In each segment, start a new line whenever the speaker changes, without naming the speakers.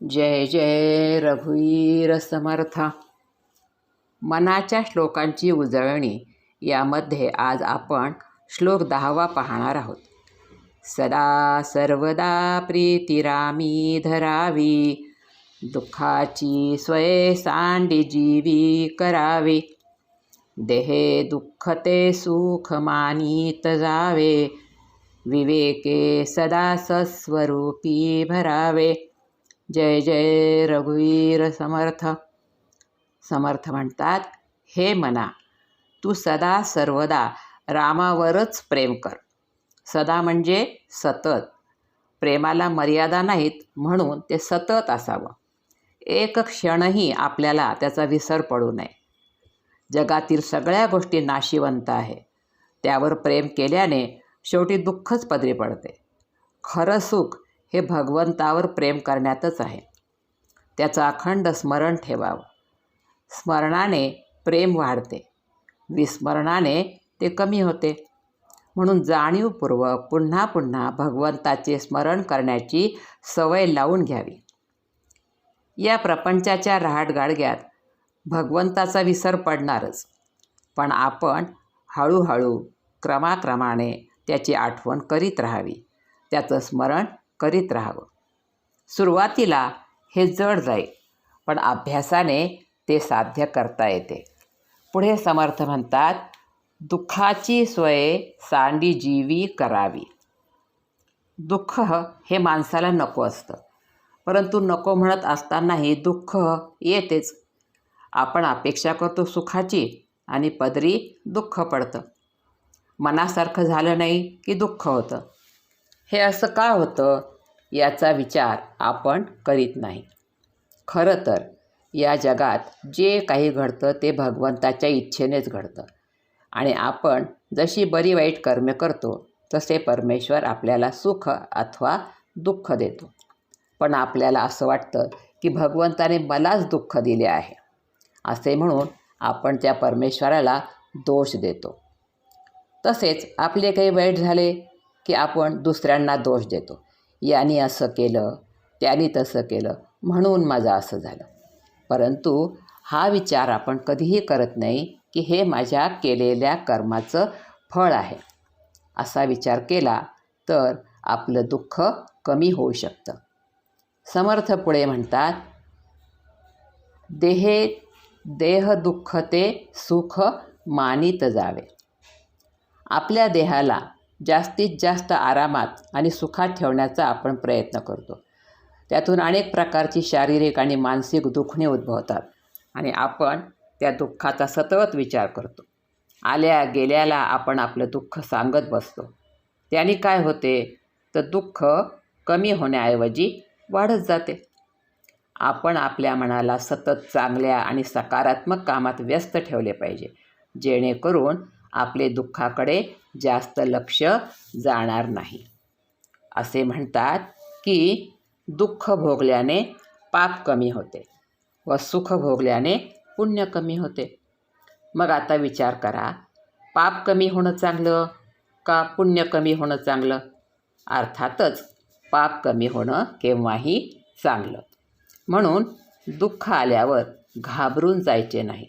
जय जय रघुवीर समर्थ. मनाच्या श्लोकांची उजळणी यामध्ये आज आपण श्लोक 10वा पाहणार आहोत. सदा सर्वदा प्रीतिरामी धरावी, दुःखाची स्वये सांडी जीवी करावे. देहे दुःख ते सुख मानीत जावे, विवेके सदा सस्वरूपी भरावे. जय जय रघुवीर समर्थ. समर्थ म्हणतात, हे मना, तू सदा सर्वदा रामावरच प्रेम कर. सदा म्हणजे सतत. प्रेमाला मर्यादा नाहीत, म्हणून ते सतत असावं. एक क्षणही आपल्याला त्याचा विसर पडू नये. जगातील सगळ्या गोष्टी नाशिवंत आहे. त्यावर प्रेम केल्याने शेवटी दुःखच पदरी पडते. खरं सुख हे भगवंतावर प्रेम करण्यातच आहे. त्याचं अखंड स्मरण ठेवावं. स्मरणाने प्रेम वाढते, विस्मरणाने ते कमी होते. म्हणून जाणीवपूर्वक पुन्हा पुन्हा भगवंताचे स्मरण करण्याची सवय लावून घ्यावी. या प्रपंचाच्या रहाटगाडग्यात भगवंताचा विसर पडणारच, पण आपण हळूहळू क्रमाक्रमाने त्याची आठवण करीत राहावी, त्याचं स्मरण करीत राहावं. सुरुवातीला हे जड जाईल, पण अभ्यासाने ते साध्य करता येते. पुढे समर्थ म्हणतात, दुःखाची स्वये सांडी जीवी करावी. दुःख हे माणसाला नको असतं, परंतु नको म्हणत असतानाही दुःख येतेच. आपण अपेक्षा करतो सुखाची आणि पदरी दुःख पडतं. मनासारखं झालं नाही की दुःख होतं. हे असं का होतं याचा विचार आपण करीत नाही. खरं तर या जगात जे काही घडतं ते भगवंताच्या इच्छेनेच घडतं, आणि आपण जशी बरी वाईट कर्मे करतो तसे परमेश्वर आपल्याला सुख अथवा दुःख देतो. पण आपल्याला असं वाटतं की भगवंताने मलाच दुःख दिले आहे असे म्हणून आपण त्या परमेश्वराला दोष देतो. तसेच आपले काही वाईट झाले की आपण दुसऱ्यांना दोष देतो. याने असं केलं, त्याने तसं केलं, म्हणून माझं असं झालं. परंतु हा विचार आपण कधीही करत नाही की हे माझ्या केलेल्या कर्माचं फळ आहे. असा विचार केला तर आपलं दुःख कमी होऊ शकतं. समर्थ पुढे म्हणतात, देह दुःख ते सुख मानीत जावे. आपल्या देहाला जास्तीत जास्त आरामात आणि सुखात ठेवण्याचा आपण प्रयत्न करतो. त्यातून अनेक प्रकारची शारीरिक आणि मानसिक दुखणे उद्भवतात, आणि आपण त्या दुःखाचा सतत विचार करतो. आल्या गेल्याला आपण आपलं दुःख सांगत बसतो. त्याने काय होते तर दुःख कमी होण्याऐवजी वाढत जाते. आपण आपल्या मनाला सतत चांगल्या आणि सकारात्मक कामात व्यस्त ठेवले पाहिजे, जेणेकरून आपले दुःखाकडे जास्त लक्ष जाणार नाही. असे म्हणतात की दुःख भोगल्याने पाप कमी होते व सुख भोगल्याने पुण्य कमी होते. मग आता विचार करा, पाप कमी होणं चांगलं का पुण्य कमी होणं चांगलं? अर्थातच पाप कमी होणं केव्हाही चांगलं. म्हणून दुःख आल्यावर घाबरून जायचे नाही.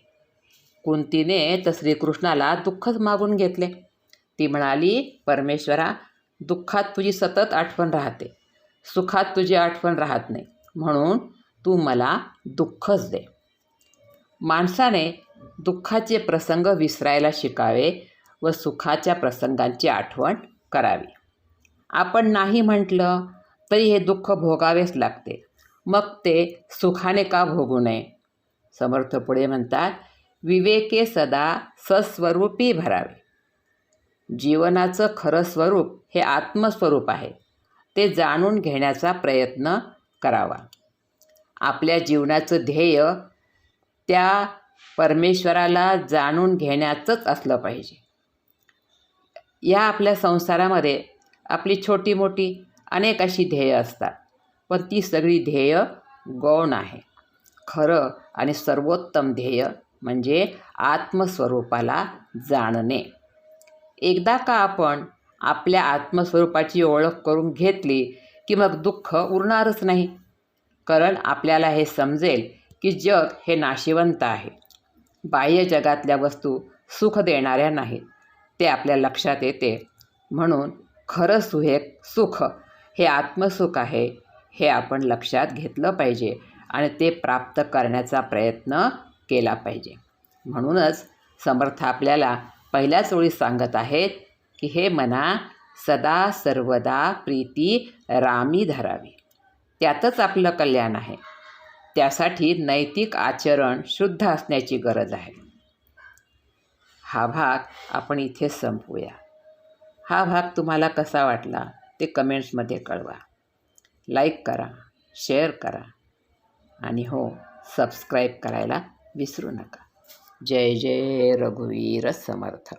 कुंतीने तर श्रीकृष्णाला दुःखच मागून घेतले. ती म्हणाली, परमेश्वरा, दुःखात तुझी सतत आठवण राहते, सुखात तुझी आठवण राहत नाही, म्हणून तू मला दुःखच दे. माणसाने दुःखाचे प्रसंग विसरायला शिकावे व सुखाच्या प्रसंगांची आठवण करावी. आपण नाही म्हटलं तरी हे दुःख भोगावेच लागते, मग ते सुखाने का भोगू नये? समर्थ पुढे म्हणतात, विवेके सदा सस्वरूपी भरावे. जीवनाचं खरं स्वरूप हे आत्मस्वरूप आहे. ते जाणून घेण्याचा प्रयत्न करावा. आपल्या जीवनाचं ध्येय त्या परमेश्वराला जाणून घेण्याचंच असलं पाहिजे. या आपल्या संसारामध्ये आपली छोटी मोठी अनेक अशी ध्येय असतात, पण ती सगळी ध्येय गौण आहे. खरं आणि सर्वोत्तम ध्येय म्हणजे आत्मस्वरूपाला जाणणे. एकदा का आपण आपल्या आत्मस्वरूपाची ओळख करून घेतली की मग दुःख उरणारच नाही. कारण आपल्याला हे समजेल की जग हे नाशिवंत आहे. बाह्य जगातल्या वस्तू सुख देणाऱ्या नाहीत, ते आपल्या लक्षात येते. म्हणून खरं सुख हे आत्मसुख आहे, हे आपण लक्षात घेतलं पाहिजे आणि ते प्राप्त करण्याचा प्रयत्न केला पाहिजे. म्हणूनच समर्थ आपल्याला पहिल्याच ओळीत सांगत आहेत की हे मना, सदा सर्वदा प्रीती रामी धरावी. त्यातच आपलं कल्याण आहे. त्यासाठी नैतिक आचरण शुद्ध असण्याची गरज आहे. हा भाग आपण इथे संपवूया. हा भाग तुम्हाला कसा वाटला ते कमेंट्समध्ये कळवा. लाईक करा, शेअर करा आणि हो, सबस्क्राईब करायला विसरू नका. जय जय रघुवीर समर्थ.